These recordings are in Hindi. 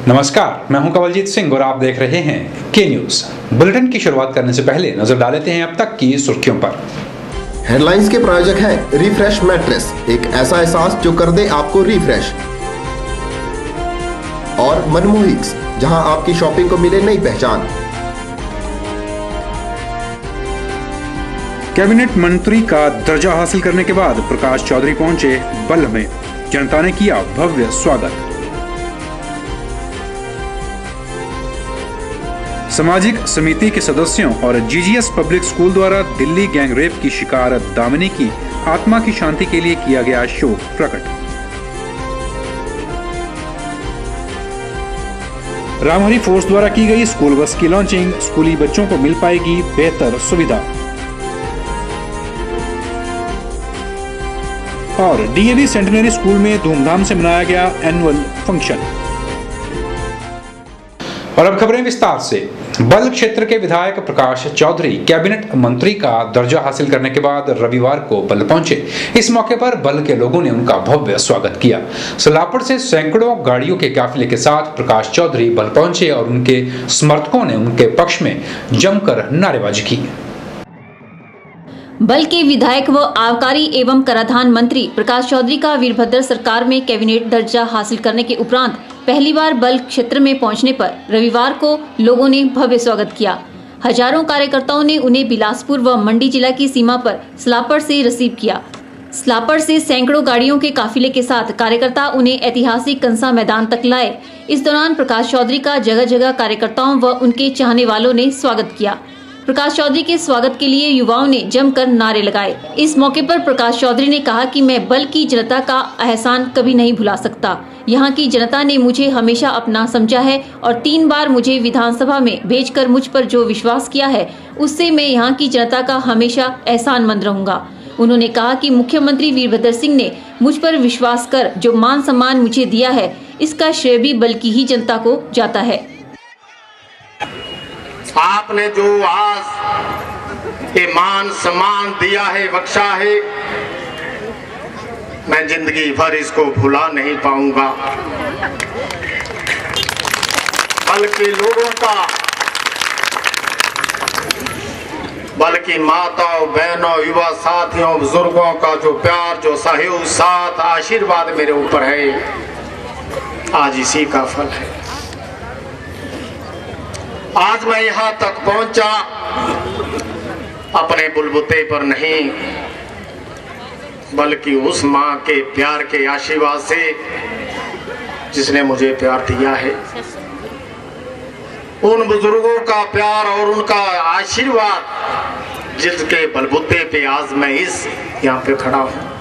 नमस्कार, मैं हूं कवलजीत सिंह और आप देख रहे हैं के न्यूज। बुलेटिन की शुरुआत करने से पहले नजर डाल लेते हैं अब तक की सुर्खियों पर। हेडलाइंस के प्रायोजक हैं रिफ्रेश मैट्रेस, एक ऐसा एहसास जो कर दे आपको रिफ्रेश, और मनमोहिक्स, जहां आपकी शॉपिंग को मिले नई पहचान। कैबिनेट मंत्री का दर्जा हासिल करने के बाद प्रकाश चौधरी पहुंचे बल्ह में, जनता ने किया भव्य स्वागत। सामाजिक समिति के सदस्यों और जीजीएस पब्लिक स्कूल द्वारा दिल्ली गैंगरेप की शिकार दामिनी की आत्मा की शांति के लिए किया गया शोक प्रकट। रामहरि फोर्स द्वारा की गई स्कूल बस की लॉन्चिंग, स्कूली बच्चों को मिल पाएगी बेहतर सुविधा। और डीएवी सेंटिनरी स्कूल में धूमधाम से मनाया गया एनुअल फंक्शन। और अब खबरें विस्तार से। बल्ह क्षेत्र के विधायक प्रकाश चौधरी कैबिनेट मंत्री का दर्जा हासिल करने के बाद रविवार को बल्ह पहुंचे। इस मौके पर बल्ह के लोगों ने उनका भव्य स्वागत किया। सलापड़ से सैकड़ों गाड़ियों के काफिले के साथ प्रकाश चौधरी बल्ह पहुंचे और उनके समर्थकों ने उनके पक्ष में जमकर नारेबाजी की। बल्ह के विधायक व आबकारी एवं कराधान मंत्री प्रकाश चौधरी का वीरभद्र सरकार में कैबिनेट दर्जा हासिल करने के उपरांत पहली बार बल्ह क्षेत्र में पहुंचने पर रविवार को लोगों ने भव्य स्वागत किया। हजारों कार्यकर्ताओं ने उन्हें बिलासपुर व मंडी जिला की सीमा पर सलापड़ से रिसीव किया। सलापड़ से सैकड़ों गाड़ियों के काफिले के साथ कार्यकर्ता उन्हें ऐतिहासिक कंसा मैदान तक लाए। इस दौरान प्रकाश चौधरी का जगह जगह कार्यकर्ताओं व उनके चाहने वालों ने स्वागत किया। प्रकाश चौधरी के स्वागत के लिए युवाओं ने जमकर नारे लगाए। इस मौके पर प्रकाश चौधरी ने कहा कि मैं बल्ह की जनता का एहसान कभी नहीं भुला सकता। यहाँ की जनता ने मुझे हमेशा अपना समझा है और 3 बार मुझे विधानसभा में भेजकर मुझ पर जो विश्वास किया है, उससे मैं यहाँ की जनता का हमेशा एहसानमंद रहूंगा। उन्होंने कहा कि मुख्यमंत्री वीरभद्र सिंह ने मुझ पर विश्वास कर जो मान सम्मान मुझे दिया है, इसका श्रेय भी बल्ह की ही जनता को जाता है। आपने जो आज ये मान सम्मान दिया है, बख्शा है, मैं जिंदगी भर इसको भुला नहीं पाऊंगा। बल्कि लोगों का, बल्कि माताओं, बहनों, युवा साथियों, बुजुर्गों का जो प्यार, जो सहयोग, साथ, आशीर्वाद मेरे ऊपर है, आज इसी का फल है। आज मैं यहाँ तक पहुंचा अपने बुलबुते पर नहीं, बल्कि उस माँ के प्यार के आशीर्वाद से जिसने मुझे प्यार दिया है। उन बुजुर्गों का प्यार और उनका आशीर्वाद जिसके बलबुते पे आज मैं यहाँ पे खड़ा हूँ।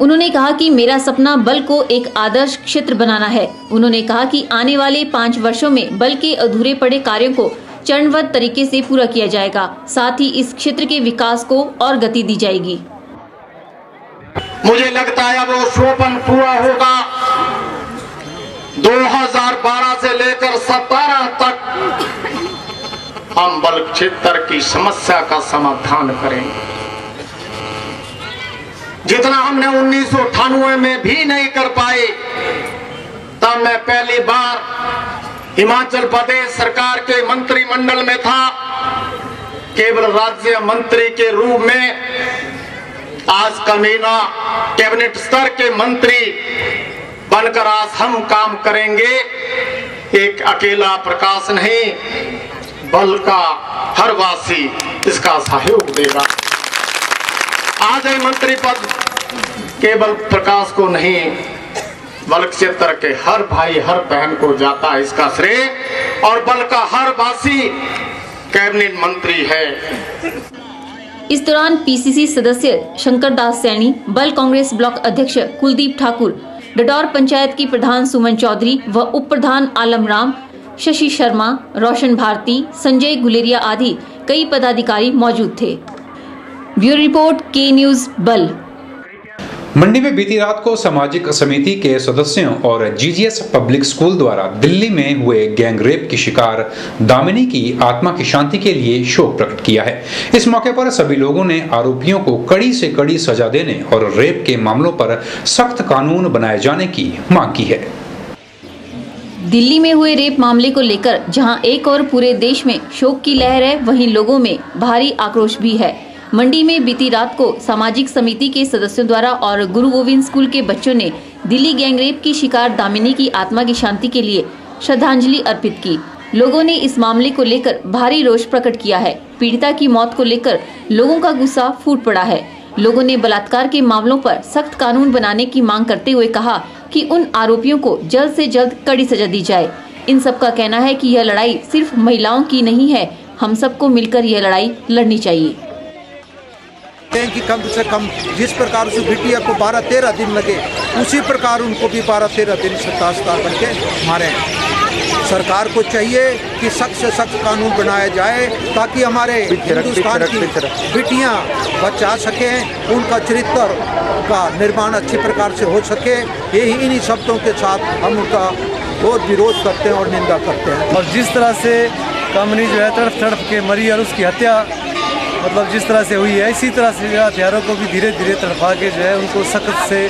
उन्होंने कहा कि मेरा सपना बल्ह को एक आदर्श क्षेत्र बनाना है। उन्होंने कहा कि आने वाले 5 वर्षों में बल्ह के अधूरे पड़े कार्यों को चरणबद्ध तरीके से पूरा किया जाएगा। साथ ही इस क्षेत्र के विकास को और गति दी जाएगी। मुझे लगता है वो स्वप्न पूरा होगा। 2012 से लेकर 17 तक हम बल्ह क्षेत्र की समस्या का समाधान करेंगे। जितना हमने 1998 में भी नहीं कर पाए, तब मैं पहली बार हिमाचल प्रदेश सरकार के मंत्रिमंडल में था, केवल राज्य मंत्री के रूप में। आज कमीना कैबिनेट स्तर के मंत्री बनकर आज हम काम करेंगे। एक अकेला प्रकाश नहीं, बल्ह का हर वासी इसका सहयोग देगा। आज ये मंत्री पद केवल प्रकाश को नहीं, बल्ह क्षेत्र के हर भाई, हर बहन को जाता है इसका श्रेय, और बल्ह का हर वासी कैबिनेट मंत्री है। इस दौरान पीसीसी सदस्य शंकर दास सैनी, बल्ह कांग्रेस ब्लॉक अध्यक्ष कुलदीप ठाकुर, डडौर पंचायत की प्रधान सुमन चौधरी व उप प्रधान आलम राम, शशि शर्मा, रोशन भारती, संजय गुलेरिया आदि कई पदाधिकारी मौजूद थे। ब्यूरो रिपोर्ट, के न्यूज, बल्ह। मंडी में बीती रात को सामाजिक समिति के सदस्यों और जीजीएस पब्लिक स्कूल द्वारा दिल्ली में हुए गैंगरेप की शिकार दामिनी की आत्मा की शांति के लिए शोक प्रकट किया है। इस मौके पर सभी लोगों ने आरोपियों को कड़ी से कड़ी सजा देने और रेप के मामलों पर सख्त कानून बनाए जाने की मांग की है। दिल्ली में हुए रेप मामले को लेकर जहां एक और पूरे देश में शोक की लहर है, वहीं लोगों में भारी आक्रोश भी है। मंडी में बीती रात को सामाजिक समिति के सदस्यों द्वारा और गुरु गोविंद स्कूल के बच्चों ने दिल्ली गैंगरेप की शिकार दामिनी की आत्मा की शांति के लिए श्रद्धांजलि अर्पित की। लोगों ने इस मामले को लेकर भारी रोष प्रकट किया है। पीड़िता की मौत को लेकर लोगों का गुस्सा फूट पड़ा है। लोगों ने बलात्कार के मामलों पर सख्त कानून बनाने की मांग करते हुए कहा कि उन आरोपियों को जल्द से जल्द कड़ी सजा दी जाए। इन सब का कहना है कि यह लड़ाई सिर्फ महिलाओं की नहीं है, हम सबको मिलकर यह लड़ाई लड़नी चाहिए। कि कम से कम जिस प्रकार से बिटिया को 12-13 दिन लगे, उसी प्रकार उनको भी 12-13 दिन सतास्कार करके मारे। सरकार को चाहिए कि सख्त से सख्त कानून बनाया जाए ताकि हमारे हिंदुस्तान की बिटियां बचा सकें, उनका चरित्र का निर्माण अच्छी प्रकार से हो सके। यही इन्हीं शब्दों के साथ हम उनका बहुत विरोध करते हैं और निंदा करते हैं। और जिस तरह से कामनी जो है तड़प तड़प के मरी और उसकी हत्या मतलब जिस तरह से हुई है, इसी तरह से हत्यारों को भी धीरे धीरे तड़पा के जो है उनको सख्त से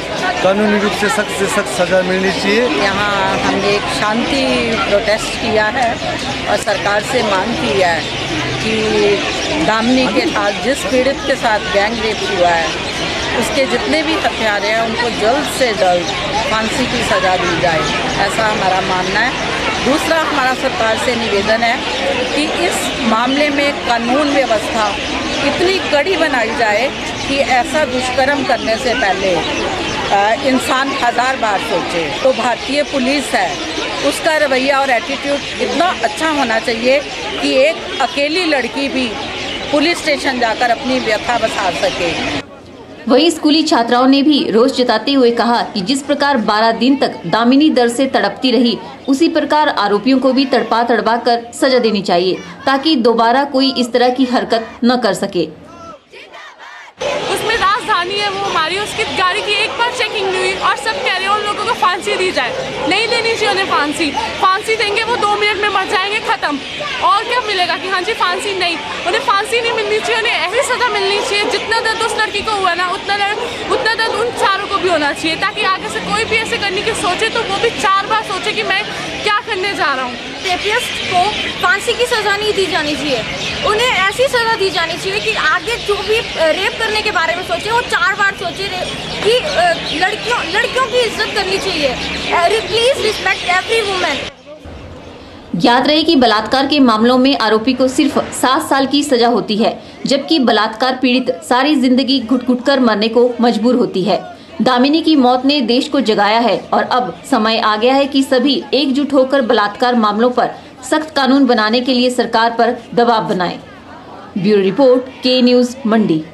कानूनी रूप से सख्त सजा मिलनी चाहिए। यहाँ हमने एक शांति प्रोटेस्ट किया है और सरकार से मांग की है कि दामिनी के साथ जिस पीड़ित के साथ गैंग रेप हुआ है, उसके जितने भी हत्यारे हैं उनको जल्द से जल्द फांसी की सजा दी जाए, ऐसा हमारा मानना है। दूसरा हमारा सरकार से निवेदन है कि इस मामले में कानून व्यवस्था इतनी कड़ी बनाई जाए कि ऐसा दुष्कर्म करने से पहले इंसान 1000 बार सोचे। तो भारतीय पुलिस है, उसका रवैया और एटीट्यूड इतना अच्छा होना चाहिए कि एक अकेली लड़की भी पुलिस स्टेशन जाकर अपनी व्यथा बता सके। वहीं स्कूली छात्राओं ने भी रोष जताते हुए कहा कि जिस प्रकार 12 दिन तक दामिनी दर्द से तड़पती रही, उसी प्रकार आरोपियों को भी तड़पा तड़पा कर सजा देनी चाहिए ताकि दोबारा कोई इस तरह की हरकत न कर सके। उसमें राजधानी है वो हमारी, उसकी गाड़ी की एक बार चेकिंग नहीं हुई और सब कह रहे हैं उन लोगों को फांसी दी जाए। नहीं देनी चाहिए उन्हें फांसी देंगे वो 2 मिनट में मर जाएंगे, खत्म। और क्या मिलेगा कि हाँ जी फांसी नहीं, उन्हें फांसी नहीं मिलनी चाहिए, उन्हें ऐसी सजा मिलनी चाहिए जितना दर्द उस लड़की को हुआ ना उतना दर्द उन चारों को भी होना चाहिए, ताकि आगे से कोई भी ऐसे करने की सोचे तो वो भी 4 बार सोचे कि मैं क्या करने जा रहा हूँ। रेपिस्ट को फांसी की सजा नहीं दी जानी चाहिए, उन्हें ऐसी सजा दी जानी चाहिए कि आगे जो भी रेप करने के बारे में सोचे वो 4 बार सोचे कि लड़कियों की इज्जत करनी चाहिए। Please respect every women. याद रहे कि बलात्कार के मामलों में आरोपी को सिर्फ 7 साल की सजा होती है, जबकि बलात्कार पीड़ित सारी जिंदगी घुट-घुट कर मरने को मजबूर होती है। दामिनी की मौत ने देश को जगाया है और अब समय आ गया है कि सभी एकजुट होकर बलात्कार मामलों पर सख्त कानून बनाने के लिए सरकार पर दबाव बनाएं। ब्यूरो रिपोर्ट, के न्यूज, मंडी।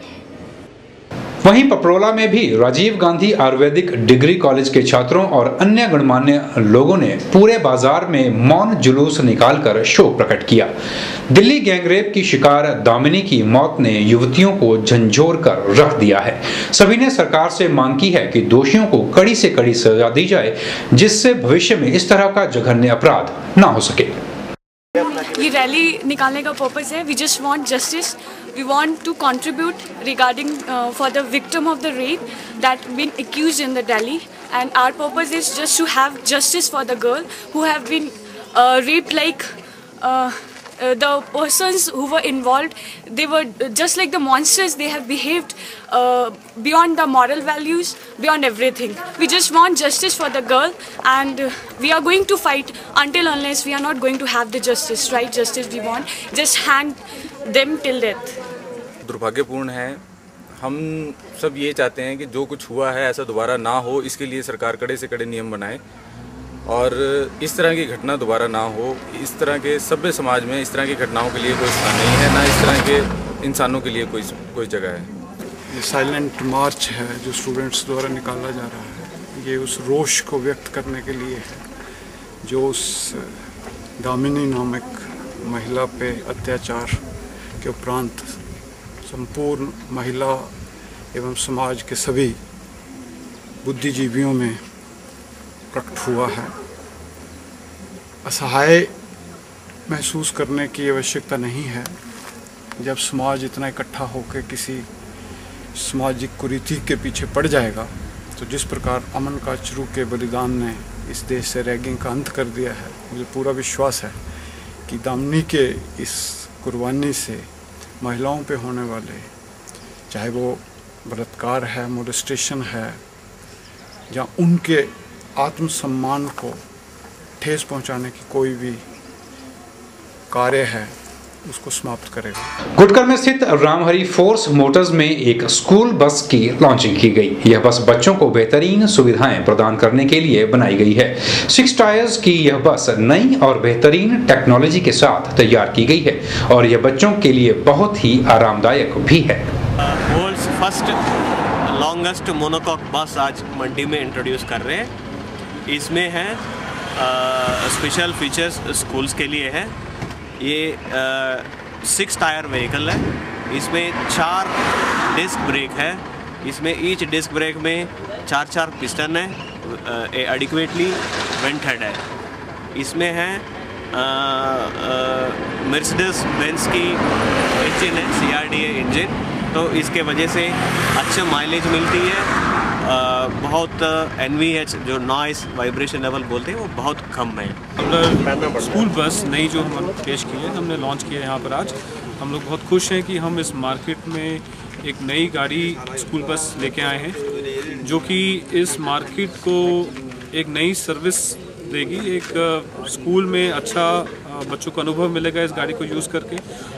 वहीं पपरोला में भी राजीव गांधी आयुर्वेदिक डिग्री कॉलेज के छात्रों और अन्य गणमान्य लोगों ने पूरे बाजार में मौन जुलूस निकालकर शोक प्रकट किया। दिल्ली गैंगरेप की शिकार दामिनी की मौत ने युवतियों को झंझोर कर रख दिया है। सभी ने सरकार से मांग की है कि दोषियों को कड़ी से कड़ी सजा दी जाए, जिससे भविष्य में इस तरह का जघन्य अपराध न हो सके। ये रैली निकालने का पर्पस है, we just want justice, we want to contribute regarding for the victim of the rape that been accused in the Delhi, and our purpose is just to have justice for the girl who have been raped. Like the persons who were involved, they were just like the monsters. They have behaved beyond the moral values, beyond everything. We just want justice for the girl, and we are going to fight until unless we are not going to have the justice, right justice we want. Just hang them till death. दुर्भाग्यपूर्ण है। हम सब ये चाहते हैं कि जो कुछ हुआ है ऐसा दोबारा ना हो, इसके लिए सरकार कड़े से कड़े नियम बनाए और इस तरह की घटना दोबारा ना हो। इस तरह के सभ्य समाज में इस तरह की घटनाओं के लिए कोई स्थान नहीं है, ना इस तरह के इंसानों के लिए कोई जगह है। ये साइलेंट मार्च है जो स्टूडेंट्स द्वारा निकाला जा रहा है, ये उस रोष को व्यक्त करने के लिए है जो उस दामिनी नामक महिला पे अत्याचार के उपरांत संपूर्ण महिला एवं समाज के सभी बुद्धिजीवियों में प्रकट हुआ है। असहाय महसूस करने की आवश्यकता नहीं है। जब समाज इतना इकट्ठा होकर किसी सामाजिक कुरीति के पीछे पड़ जाएगा, तो जिस प्रकार अमन काचरू के बलिदान ने इस देश से रैगिंग का अंत कर दिया है। मुझे पूरा विश्वास है कि दामिनी के इस कुर्बानी से महिलाओं पे होने वाले, चाहे वो बलात्कार है, मोलेस्टेशन है, या उनके आत्मसम्मान को ठेस पहुंचाने की कोई भी कार्य है, उसको समाप्त करेगा। गुटकर में स्थित रामहरि फोर्स मोटर्स में एक स्कूल बस की लॉन्चिंग की गई। यह बस बच्चों को बेहतरीन सुविधाएं प्रदान करने के लिए बनाई गई है। 6 टायर्स की यह बस नई और बेहतरीन टेक्नोलॉजी के साथ तैयार की गई है और यह बच्चों के लिए बहुत ही आरामदायक भी है। वर्ल्ड्स फर्स्ट लॉन्गेस्ट मोनोकॉक बस आज मंडी में इंट्रोड्यूस कर रहे हैं। इसमें है स्पेशल फीचर्स स्कूल्स के लिए है। ये 6 टायर व्हीकल है। इसमें 4 डिस्क ब्रेक है। इसमें ईच डिस्क ब्रेक में 4 पिस्टन है, एडिक्वेटली वेंटेड है। इसमें है मर्सिडीज बेंज की इंजन है, CRDA इंजन, तो इसके वजह से अच्छा माइलेज मिलती है। बहुत NVH जो नॉइस वाइब्रेशन लेवल बोलते हैं वो बहुत कम है। स्कूल बस नई जो हम पेश की है, हमने लॉन्च किया है यहाँ पर आज। हम लोग बहुत खुश हैं कि हम इस मार्केट में एक नई गाड़ी स्कूल बस लेके आए हैं, जो कि इस मार्केट को एक नई सर्विस देगी। एक स्कूल में अच्छा बच्चों को अनुभव मिलेगा इस गाड़ी को यूज़ करके।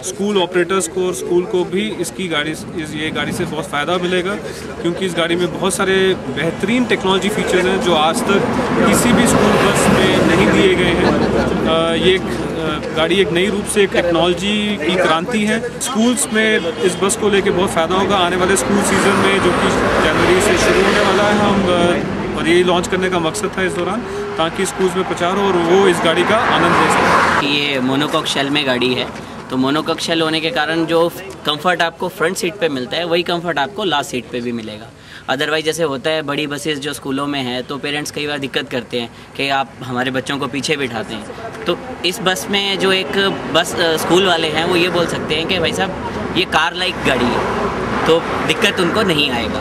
स्कूल ऑपरेटर्स को और स्कूल को भी ये गाड़ी से बहुत फ़ायदा मिलेगा, क्योंकि इस गाड़ी में बहुत सारे बेहतरीन टेक्नोलॉजी फीचर्स हैं जो आज तक किसी भी स्कूल बस में नहीं दिए गए हैं। ये गाड़ी एक नई रूप से एक टेक्नोलॉजी की क्रांति है। स्कूल्स में इस बस को लेके बहुत फ़ायदा होगा आने वाले स्कूल सीज़न में, जो कि जनवरी से शुरू होने वाला है। और यही लॉन्च करने का मकसद था इस दौरान, ताकि स्कूल्स में प्रचार हो और वो इस गाड़ी का आनंद ले सकें। ये मोनोकॉक शेल में गाड़ी है, तो मोनोकॉक शेल होने के कारण जो कंफर्ट आपको फ्रंट सीट पे मिलता है, वही कंफर्ट आपको लास्ट सीट पे भी मिलेगा। अदरवाइज जैसे होता है बड़ी बसेस जो स्कूलों में है, तो पेरेंट्स कई बार दिक्कत करते हैं कि आप हमारे बच्चों को पीछे बिठाते हैं। तो इस बस में जो एक बस स्कूल वाले हैं वो ये बोल सकते हैं कि भाई साहब ये कार लाइक गाड़ी है, तो दिक्कत उनको नहीं आएगा।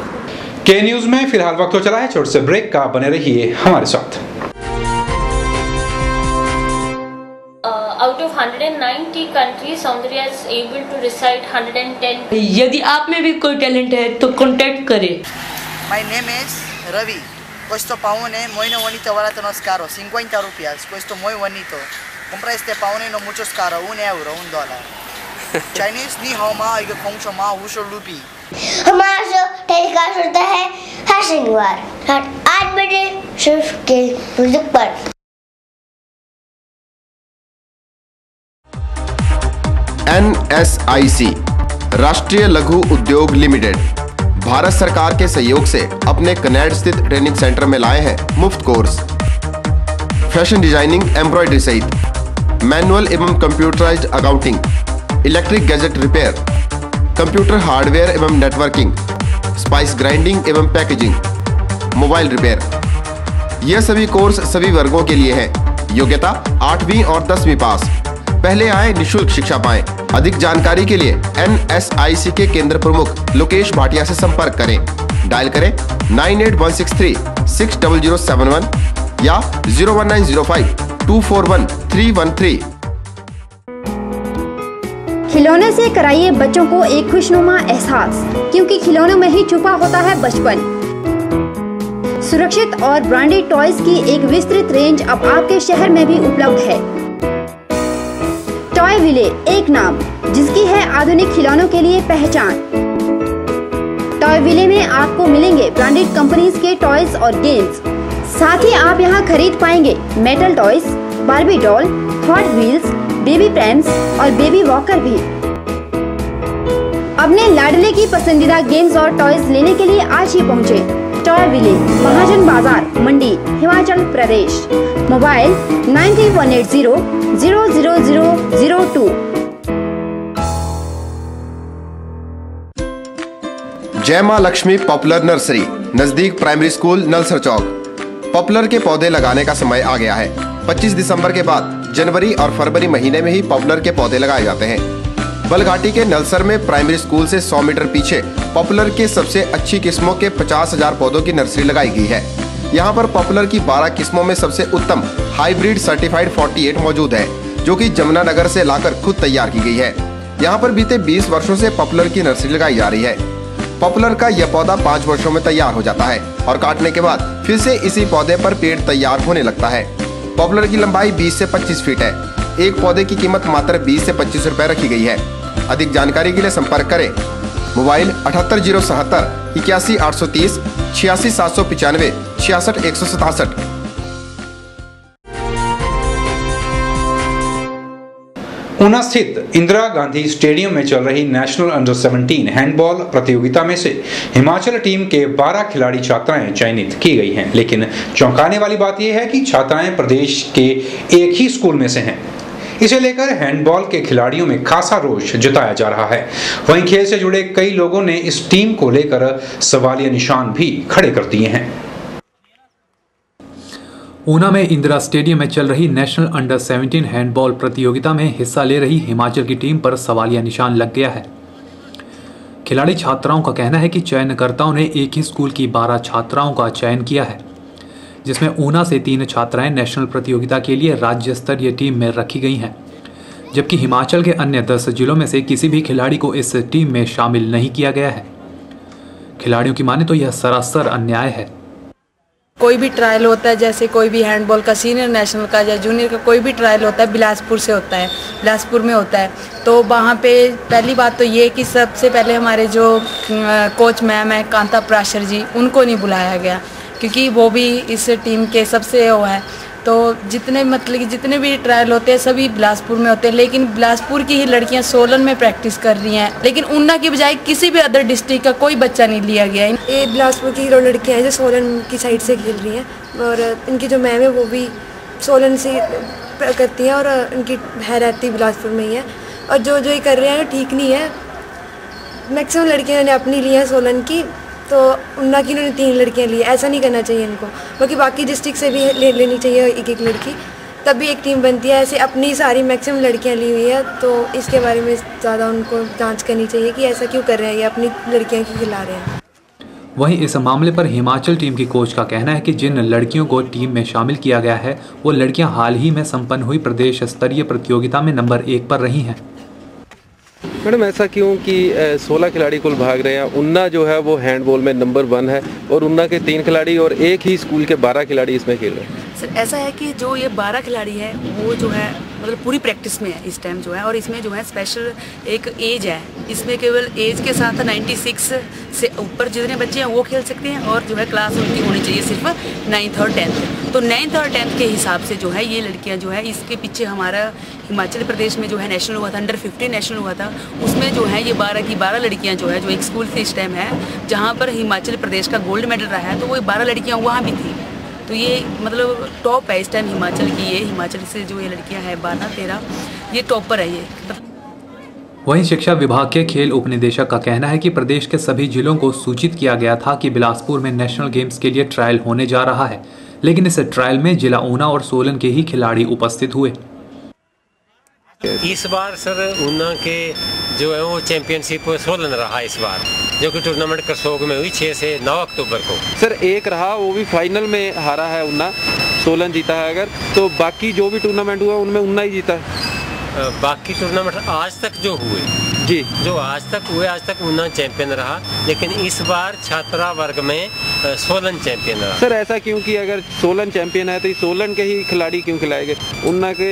के न्यूज में फिलहाल वक्त तो चला है छोटे से ब्रेक का, बने रहिए हमारे साथ। Out of 190 countries, Soundarya is able to recite 110. यदि आप में भी कोई टैलेंट है तो कांटेक्ट करें। My name is Ravi. Questo paone muy no bonito, barato no es caro, 50 rupias. Questo muy bonito. Compra este paone no mucho es caro, €1, $1. Chinese ni hao ma, iga kongcho ma, wusho rupi. हमारा शो टेलीकास्ट होता है हर शनिवार रात 8 बजे सिर्फ के म्यूजिक पर। NSIC राष्ट्रीय लघु उद्योग लिमिटेड भारत सरकार के सहयोग से अपने कनेड स्थित ट्रेनिंग सेंटर में लाए हैं मुफ्त कोर्स फैशन डिजाइनिंग, एम्ब्रॉयडरी सहित मैनुअल एवं computerised accounting, electric gadget repair, computer hardware एवं नेटवर्किंग, स्पाइस ग्राइंडिंग एवं पैकेजिंग, मोबाइल रिपेयर। यह सभी कोर्स सभी वर्गों के लिए हैं। योग्यता 8वीं और 10वीं पास। पहले आए निशुल्क शिक्षा पाएं। अधिक जानकारी के लिए NSIC के केंद्र प्रमुख लोकेश भाटिया से संपर्क करें। डायल करें 98163 60071 या 01905 241 313। खिलौने से कराइए बच्चों को एक खुशनुमा एहसास, क्योंकि खिलौनों में ही छुपा होता है बचपन। सुरक्षित और ब्रांडेड टॉयज की एक विस्तृत रेंज अब आपके शहर में भी उपलब्ध है। टॉय विले, एक नाम जिसकी है आधुनिक खिलौनों के लिए पहचान। टॉय विले में आपको मिलेंगे ब्रांडेड कंपनीज के टॉयज और गेम्स। साथ ही आप यहाँ खरीद पाएंगे metal toys, Barbie doll, Hot Wheels, baby prams और बेबी वॉकर भी। अपने लाडले की पसंदीदा गेम्स और टॉयज लेने के लिए आज ही पहुँचे टॉय विले, महाजन बाजार, मंडी, हिमाचल प्रदेश। मोबाइल 9318000002। जय मां लक्ष्मी पॉपुलर नर्सरी नजदीक प्राइमरी स्कूल नलसर चौक। पॉपुलर के पौधे लगाने का समय आ गया है। 25 दिसंबर के बाद जनवरी और फरवरी महीने में ही पॉपुलर के पौधे लगाए जाते हैं। बलघाटी के नलसर में प्राइमरी स्कूल से 100 मीटर पीछे पॉपुलर के सबसे अच्छी किस्मों के 50,000 पौधों की नर्सरी लगाई गई है। यहाँ पर पॉपुलर की 12 किस्मों में सबसे उत्तम हाइब्रिड सर्टिफाइड 48 मौजूद है, जो कि जमुनानगर से लाकर खुद तैयार की गई है। यहाँ पर बीते 20 वर्षों से पॉपुलर की नर्सरी लगाई जा रही है। पॉपुलर का यह पौधा 5 वर्षों में तैयार हो जाता है और काटने के बाद फिर से इसी पौधे पर पेड़ तैयार होने लगता है। पॉपुलर की लंबाई 20 से 25 फीट है। एक पौधे की कीमत मात्र 20 से 25 रुपए रखी गई है। अधिक जानकारी के लिए संपर्क करें मोबाइल 78070 81830 86795 66167। ऊना स्थित इंदिरा गांधी स्टेडियम में चल रही नेशनल अंडर 17 हैंडबॉल प्रतियोगिता में से हिमाचल टीम के 12 खिलाड़ी छात्राएं चयनित की गई हैं। लेकिन चौंकाने वाली बात यह है कि छात्राएं प्रदेश के एक ही स्कूल में से हैं। इसे लेकर हैंडबॉल के खिलाड़ियों में खासा रोष जताया जा रहा है। वहीं खेल से जुड़े कई लोगों ने इस टीम को लेकर सवालिया निशान भी खड़े कर दिए हैं। ऊना में इंदिरा स्टेडियम में चल रही नेशनल अंडर 17 हैंडबॉल प्रतियोगिता में हिस्सा ले रही हिमाचल की टीम पर सवालिया निशान लग गया है। खिलाड़ी छात्राओं का कहना है कि चयनकर्ताओं ने एक ही स्कूल की 12 छात्राओं का चयन किया है, जिसमें ऊना से 3 छात्राएं नेशनल प्रतियोगिता के लिए राज्य स्तरीय टीम में रखी गई हैं, जबकि हिमाचल के अन्य 10 जिलों में से किसी भी खिलाड़ी को इस टीम में शामिल नहीं किया गया है। खिलाड़ियों की माने तो यह सरासर अन्याय है। कोई भी ट्रायल होता है, जैसे कोई भी हैंडबॉल का सीनियर नेशनल का या जूनियर का कोई भी ट्रायल होता है, बिलासपुर से होता है, बिलासपुर में होता है। तो वहाँ पे पहली बात तो ये कि सबसे पहले हमारे जो कोच मैम है कांता प्राशर जी, उनको नहीं बुलाया गया, क्योंकि वो भी इस टीम के सबसे वो है। तो जितने मतलब कि जितने भी ट्रायल होते हैं सभी बिलासपुर में होते हैं, लेकिन बिलासपुर की ही लड़कियां सोलन में प्रैक्टिस कर रही हैं, लेकिन ऊना की बजाय किसी भी अदर डिस्ट्रिक्ट का कोई बच्चा नहीं लिया गया। ये बिलासपुर की हीरो लड़कियां हैं जो सोलन की साइड से खेल रही हैं, और इनकी जो मैम है वो भी सोलन से करती हैं और इनकी है रहती बिलासपुर में ही है। और जो ये कर रहे हैं ठीक नहीं है। मैक्सिमम लड़कियाँ ने अपनी ली हैं सोलन की, तो ऊना की इन्होंने 3 लड़कियां ली। ऐसा नहीं करना चाहिए इनको, बाकी डिस्ट्रिक्ट से भी लेनी चाहिए एक लड़की, तभी एक टीम बनती है। ऐसे अपनी सारी मैक्सिमम लड़कियां ली हुई है, तो इसके बारे में ज़्यादा उनको जांच करनी चाहिए कि ऐसा क्यों कर रहे हैं, ये अपनी लड़कियां क्यों खिला रहे हैं। वहीं इस मामले पर हिमाचल टीम की कोच का कहना है कि जिन लड़कियों को टीम में शामिल किया गया है वो लड़कियां हाल ही में संपन्न हुई प्रदेश स्तरीय प्रतियोगिता में नंबर 1 पर रही हैं। मैडम ऐसा क्यों कि 16 खिलाड़ी कुल भाग रहे हैं? ऊना जो है वो हैंडबॉल में नंबर 1 है और ऊना के 3 खिलाड़ी और एक ही स्कूल के 12 खिलाड़ी इसमें खेल रहे हैं। सर ऐसा है कि जो ये 12 खिलाड़ी है वो जो है मतलब पूरी प्रैक्टिस में है इस टाइम जो है, और इसमें जो है स्पेशल एक एज है, इसमें केवल एज के साथ 96 से ऊपर जितने बच्चे हैं वो खेल सकते हैं, और जो है क्लास उनकी होनी चाहिए सिर्फ 9th और 10th। तो 9th और 10th के हिसाब से जो है ये लड़कियां जो है, इसके पीछे हमारा हिमाचल प्रदेश में जो है नेशनल हुआ था, अंडर 15 नेशनल हुआ था, उसमें जो है ये 12 की 12 लड़कियां जो है, जो एक स्कूल से इस टाइम है जहाँ पर हिमाचल प्रदेश का गोल्ड मेडल रहा है, तो वो 12 लड़कियाँ वहाँ भी थी। तो ये मतलब टॉप है इस टाइम हिमाचल की, ये हिमाचल से जो ये लड़कियां हैं 12-13 ये टॉपर है ये। वहीं शिक्षा विभाग के खेल उपनिदेशक का कहना है कि प्रदेश के सभी जिलों को सूचित किया गया था कि बिलासपुर में नेशनल गेम्स के लिए ट्रायल होने जा रहा है, लेकिन इस ट्रायल में जिला ऊना और सोलन के ही खिलाड़ी उपस्थित हुए। इस बार सर ऊना के जो है वो चैंपियनशिप सोलन रहा इस बार, जो कि टूर्नामेंट करसोग में हुई 6 से 9 अक्टूबर को। सर एक रहा, वो भी फाइनल में हारा है ऊना, सोलन जीता है। अगर तो बाकी जो भी टूर्नामेंट हुआ उनमें ऊना ही जीता है। बाकी टूर्नामेंट आज तक जो हुए जी, जो आज तक हुए, आज तक ऊना चैंपियन रहा, लेकिन इस बार छात्रा वर्ग में सोलन चैंपियन रहा। सर ऐसा क्यों कि अगर सोलन चैंपियन है तो सोलन के ही खिलाड़ी क्यों खिलाए गए? ऊना के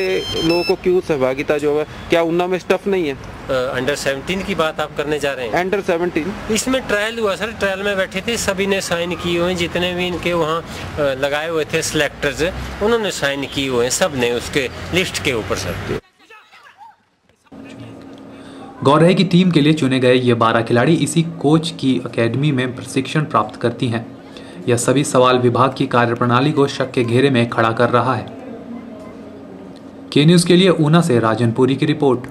लोगों को क्यों सहभागिता जो है? क्या ऊना में स्टफ नहीं है? अंडर 17 की बात आप करने जा रहे हैं? अंडर 17 इसमें ट्रायल हुआ सर, ट्रायल में बैठे थे, सभी ने साइन किए हुए, जितने भी इनके वहाँ लगाए हुए थे सिलेक्टर्स, उन्होंने साइन किए हुए हैं, सब ने उसके लिस्ट के ऊपर सर। गौर है कि टीम के लिए चुने गए ये 12 खिलाड़ी इसी कोच की एकेडमी में प्रशिक्षण प्राप्त करती हैं। यह सभी सवाल विभाग की कार्यप्रणाली को शक के घेरे में खड़ा कर रहा है। के न्यूज़ के लिए ऊना से राजनपुरी की रिपोर्ट।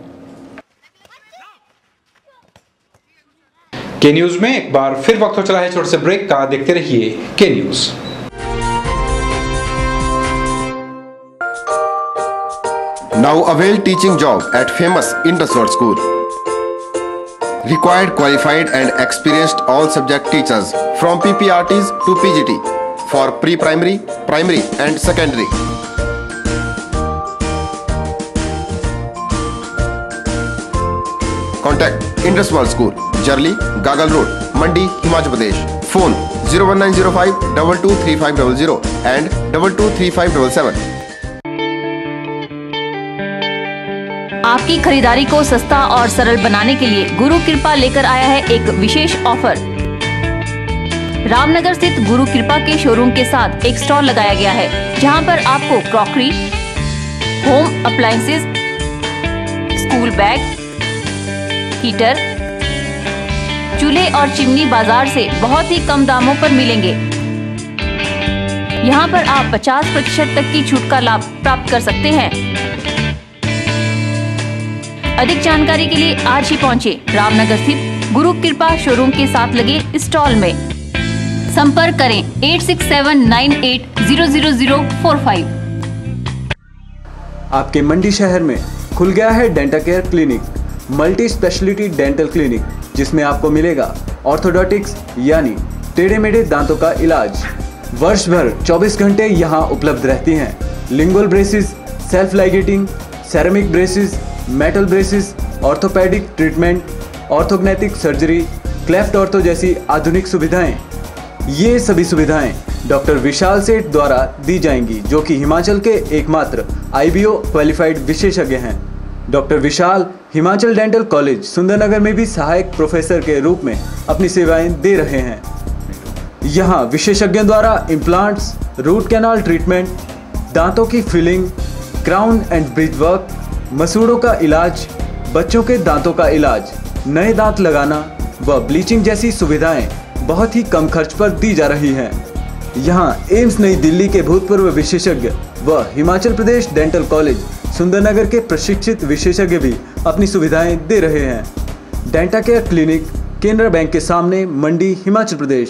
के न्यूज़ में एक बार फिर वक्त हो चला है छोटे से ब्रेक का। देखते रहिए के news. Now avail teaching job at famous Indusword School. Required qualified and experienced all subject teachers from PPRTs to PGT. for pre-primary, primary and secondary. Contact Indus World School, Jarli, Gagal Road, Mandi, Himachal Pradesh. Phone 01905 223500 and 223577. आपकी खरीदारी को सस्ता और सरल बनाने के लिए गुरु कृपा लेकर आया है एक विशेष ऑफर। रामनगर स्थित गुरु कृपा के शोरूम के साथ एक स्टॉल लगाया गया है, जहां पर आपको crockery, home appliances, school bag, heater, चूल्हे और चिमनी बाजार से बहुत ही कम दामों पर मिलेंगे। यहाँ पर आप 50% तक की छूट का लाभ प्राप्त कर सकते हैं। अधिक जानकारी के लिए आज ही पहुँचे रामनगर स्थित गुरु कृपा शोरूम के साथ लगे स्टॉल में। संपर्क करें 8679800045। आपके मंडी शहर में खुल गया है dental care clinic, multi speciality dental clinic, जिसमें आपको मिलेगा ऑर्थोडोंटिक्स यानी टेढ़े मेढ़े दांतों का इलाज। वर्ष भर 24 घंटे यहाँ उपलब्ध रहती हैं। Lingual braces, self ligating, ceramic braces, metal braces, orthopedic treatment, orthognathic surgery, cleft ortho जैसी आधुनिक सुविधाएं। ये सभी सुविधाएं डॉक्टर विशाल सेठ द्वारा दी जाएंगी, जो कि हिमाचल के एकमात्र IBO क्वालिफाइड विशेषज्ञ हैं। डॉक्टर विशाल हिमाचल डेंटल कॉलेज सुंदरनगर में भी सहायक प्रोफेसर के रूप में अपनी सेवाएं दे रहे हैं। यहाँ विशेषज्ञों द्वारा इम्प्लांट्स, रूट कैनाल ट्रीटमेंट, दांतों की filling, crown and bridge work, मसूड़ों का इलाज, बच्चों के दांतों का इलाज, नए दांत लगाना व ब्लीचिंग जैसी सुविधाएं बहुत ही कम खर्च पर दी जा रही हैं। यहाँ एम्स नई दिल्ली के भूतपूर्व विशेषज्ञ व हिमाचल प्रदेश डेंटल कॉलेज सुंदरनगर के प्रशिक्षित विशेषज्ञ भी अपनी सुविधाएं दे रहे हैं। Denta care clinic, Canara bank के सामने, मंडी, हिमाचल प्रदेश।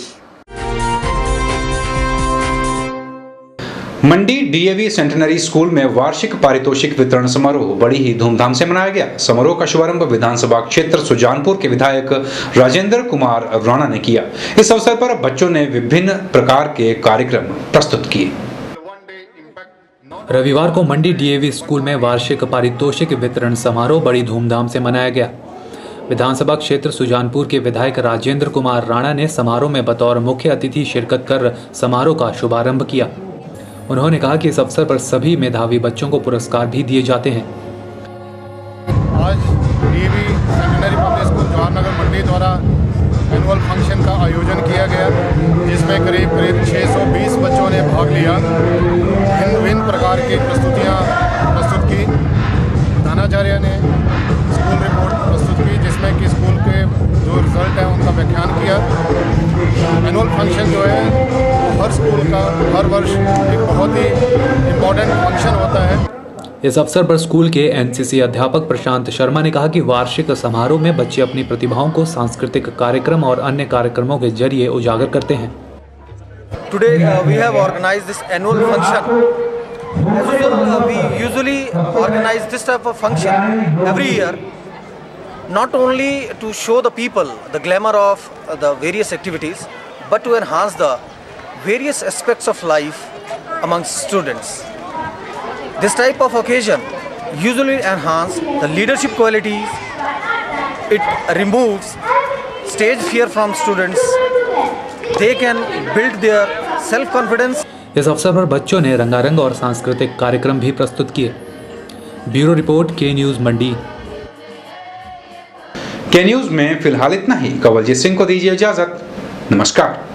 मंडी DAV सेंटेनरी स्कूल में वार्षिक पारितोषिक वितरण समारोह बड़ी ही धूमधाम से मनाया गया। समारोह का शुभारंभ विधानसभा क्षेत्र सुजानपुर के विधायक राजेंद्र कुमार राणा ने किया। इस अवसर पर बच्चों ने विभिन्न प्रकार के कार्यक्रम प्रस्तुत किए। रविवार को मंडी DAV स्कूल में वार्षिक पारितोषिक वितरण समारोह बड़ी धूमधाम से मनाया गया। विधानसभा क्षेत्र सुजानपुर के विधायक राजेंद्र कुमार राणा ने समारोह में बतौर मुख्य अतिथि शिरकत कर समारोह का शुभारंभ किया। उन्होंने कहा कि इस अवसर पर सभी मेधावी बच्चों को पुरस्कार भी दिए जाते हैं। आज DAV centenary public school Jawaharnagar Mandi द्वारा एनुअल फंक्शन का आयोजन किया गया, जिसमें करीब 620 बच्चों ने भाग लिया। भिन्न प्रकार की प्रस्तुतियाँ प्रस्तुत की। प्रधानाचार्य ने स्कूल रिपोर्ट प्रस्तुत की, जिसमें कि स्कूल के जो रिजल्ट है उनका व्याख्यान किया। एनुअल फंक्शन जो है वो हर स्कूल का हर वर्ष एक बहुत ही इम्पोर्टेंट फंक्शन होता है। इस अवसर पर स्कूल के NCC अध्यापक प्रशांत शर्मा ने कहा कि वार्षिक समारोह में बच्चे अपनी प्रतिभाओं को सांस्कृतिक कार्यक्रम और अन्य कार्यक्रमों के जरिए उजागर करते हैं। Today we have organized this annual function. As usual, we usually organize this type of function every year, not only to show the people the glamour of the various activities, but to enhance the various aspects of life amongst students. This type of occasion usually enhance the leadership qualities. It removes stage fear from students. They can build their self-confidence. इस अवसर पर बच्चों ने रंगारंग और सांस्कृतिक कार्यक्रम भी प्रस्तुत किए। ब्यूरो रिपोर्ट, K न्यूज़ मंडी। K न्यूज़ में फिलहाल इतना ही। कंवलजीत सिंह को दीजिए इजाजत। नमस्कार।